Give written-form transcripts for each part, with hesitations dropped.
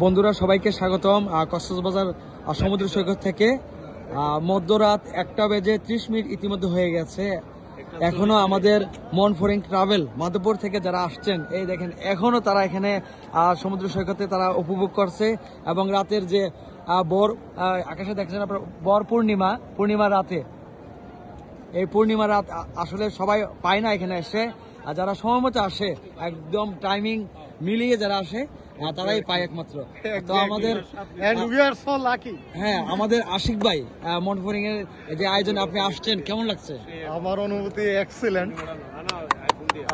বন্ধুরা সবাইকে স্বাগতম কক্সবাজার সমুদ্র সৈকত থেকে। মধ্যরাত 1:30 ইতিমধ্যে হয়ে গেছে। এখনো আমাদের মনফোরিং ট্রাভেল মাধবপুর থেকে যারা আসছেন, এই দেখেন এখনো তারা এখানে সমুদ্র সৈকতে তারা উপভোগ করছে। এবং রাতের যে আকাশে দেখছেন আপনার পূর্ণিমা রাতে, এই পূর্ণিমা রাত আসলে সবাই পায় না এখানে এসে। আর যারা সময় মতো আসে, একদম টাইমিং মিলিয়ে যারা আসে তারাই পায় একমাত্র। তো আমাদের আমাদের আশিক ভাই, মনফোরিং এর যে আয়োজনে আপনি আসছেন, কেমন লাগছে? আমার অনুভূতি এক্সেলেন্ট।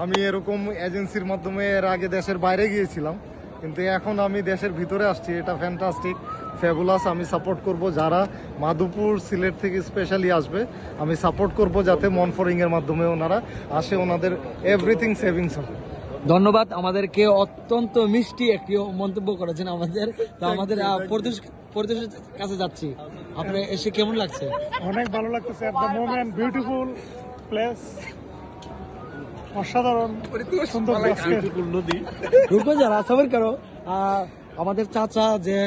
আমি এরকম এজেন্সির মাধ্যমে এর আগে দেশের বাইরে গিয়েছিলাম, কিন্তু এখন আমি দেশের ভিতরে আসছি। এটা ফ্যান্টাস্টিক, ফ্যাবুলাস। আমি সাপোর্ট করব যারা মাধবপুর সিলেট থেকে স্পেশালি আসবে, আমি সাপোর্ট করব যাতে মনফোরিং এর মাধ্যমে ওনারা আসে, ওনাদের এভরিথিং সেভিংস হবে। ধন্যবাদ। আমাদেরকে অত্যন্ত মিষ্টি একটি মন্তব্য করেছেন আমাদের। তো আমাদের পরিদর্শকের কাছে যাচ্ছি, আপনার এসে কেমন লাগছে? অনেক ভালো লাগতেছে। At the moment beautiful place, অসাধারণ সুন্দর নদী। আমাদের চাচা যে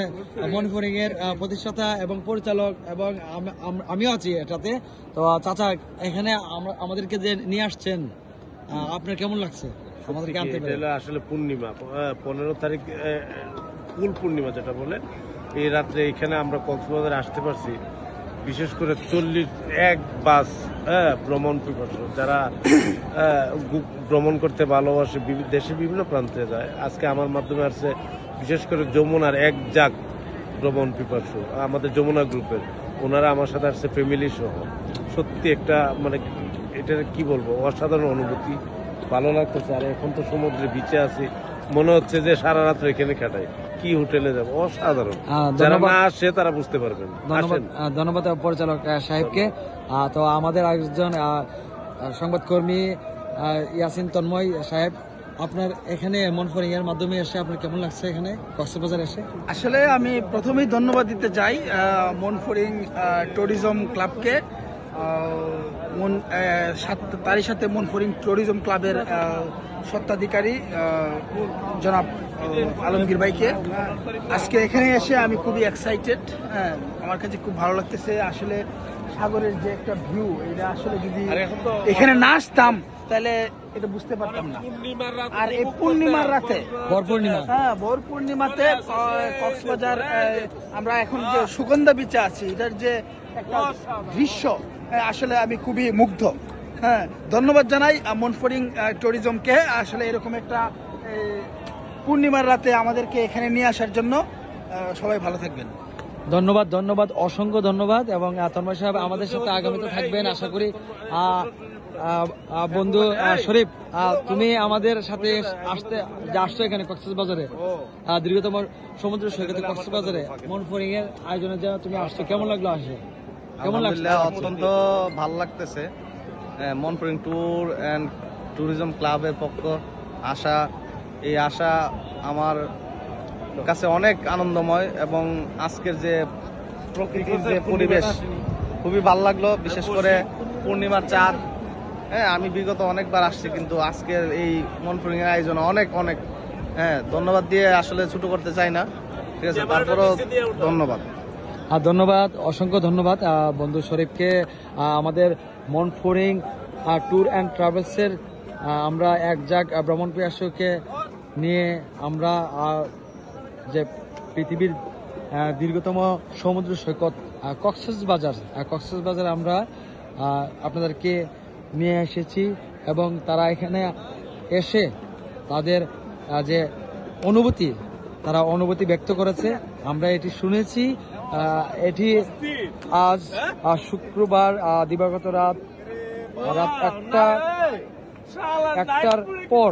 মনফোরিং এর প্রতিষ্ঠাতা এবং পরিচালক, এবং আমিও আছি এটাতে। তো চাচা, এখানে আমাদেরকে যে নিয়ে আসছেন, আপনার কেমন লাগছে? আসলে পূর্ণিমা 15 তারিখ ফুল পূর্ণিমা যেটা বলে, এই রাত্রে এখানে আমরা কক্সবাজারে আসতে পারছি। বিশেষ করে 41 বাস ভ্রমণ পিপাসু যারা ভ্রমণ করতে ভালোবাসে, দেশের বিভিন্ন প্রান্তে যায়। আজকে আমার মাধ্যমে আসছে বিশেষ করে যমুনার এক জাগ ভ্রমণ পিপাসু, আমাদের যমুনা গ্রুপের ওনারা আমার সাথে আসছে ফ্যামিলি সহ। সত্যি একটা মানে এটা কি বলবো, অসাধারণ অনুভূতি, ভালো লাগতেছে। আর এখন তো সমুদ্রে বিচে আছি, মনে হচ্ছে যে সারা রাত্র এখানে কাটাই, কি হোটেলে যাবো। অসাধারণ, যারা না আসে তারা বুঝতে পারবেন। ধন্যবাদ পরিচালক সাহেবকে। তো আমাদের একজন সংবাদকর্মী ইয়াসিন তন্ময় সাহেব, আপনার এখানে মনফোরিং এর মাধ্যমে এসে আপনার কেমন লাগছে এখানে কক্সবাজার এসে? আসলে আমি প্রথমেই ধন্যবাদ দিতে চাই মনফোরিং ট্যুরিজম ক্লাবকে। তারই সাথে মনফোরিং ট্যুরিজম ক্লাবের স্বত্বাধিকারী জনাব আলমগীর ভাইকে। আজকে এখানে এসে আমি খুবই এক্সাইটেড। আমার কাছে খুব ভালো লাগতেছে। আসলে সাগরের যে একটা ভিউ, এটা আসলে যদি এখানে না আসতাম তাহলে এটা বুঝতে পারতাম না। আর এই পূর্ণিমার রাতে, ভোর পূর্ণিমাতে কক্সবাজার, আমরা এখন যে সুগন্ধা বিচে আছি, এটার যে একটা দৃশ্য, আসলে আমি খুবই মুগ্ধ। ধন্যবাদ জানাই মনফোরিং ট্যুরিজমকে আসলে এরকম একটা পূর্ণিমার রাতে আমাদেরকে এখানে নিয়ে আসার জন্য। সবাই ভালো থাকবেন। ধন্যবাদ, অসংখ্য ধন্যবাদ। এবং তন্ময় সাহেব আমাদের সাথে আগামীতে থাকবেন আশা করি। বন্ধু শরীফ, তুমি আমাদের সাথে আসছো এখানে কক্সবাজারে, দীর্ঘতম সমুদ্র সৈকতে কক্সবাজারে মনফোরিং এর আয়োজনে যা তুমি আসছো, কেমন লাগলো? কেমন লাগছে? অত্যন্ত ভালো লাগতেছে। মনফোরিং ট্যুর অ্যান্ড ট্যুরিজম ক্লাবের পক্ষ এই আশা আমার কাছে অনেক আনন্দময়। এবং আজকের যে প্রকৃতির যে পরিবেশ, খুবই ভালো লাগলো। বিশেষ করে পূর্ণিমার চাঁদ। আমি বিগত অনেকবার আসছি, কিন্তু আজকের এই মনফোরিং এর আয়োজন অনেক ধন্যবাদ দিয়ে আসলে ছোট করতে চাই না, ঠিক আছে? তারপরেও ধন্যবাদ, অসংখ্য ধন্যবাদ বন্ধু শরীফকে। আমাদের মনফোরিং ট্যুর অ্যান্ড ট্রাভেলসের আমরা এক জাগ ভ্রমণ পিপাসুকে নিয়ে আমরা যে পৃথিবীর দীর্ঘতম সমুদ্র সৈকত কক্সবাজার আমরা আপনাদেরকে নিয়ে এসেছি। এবং তারা এখানে এসে তাদের যে অনুভূতি ব্যক্ত করেছে, আমরা এটি শুনেছি। এটি আজ শুক্রবার দিবাগত রাত 1টার পর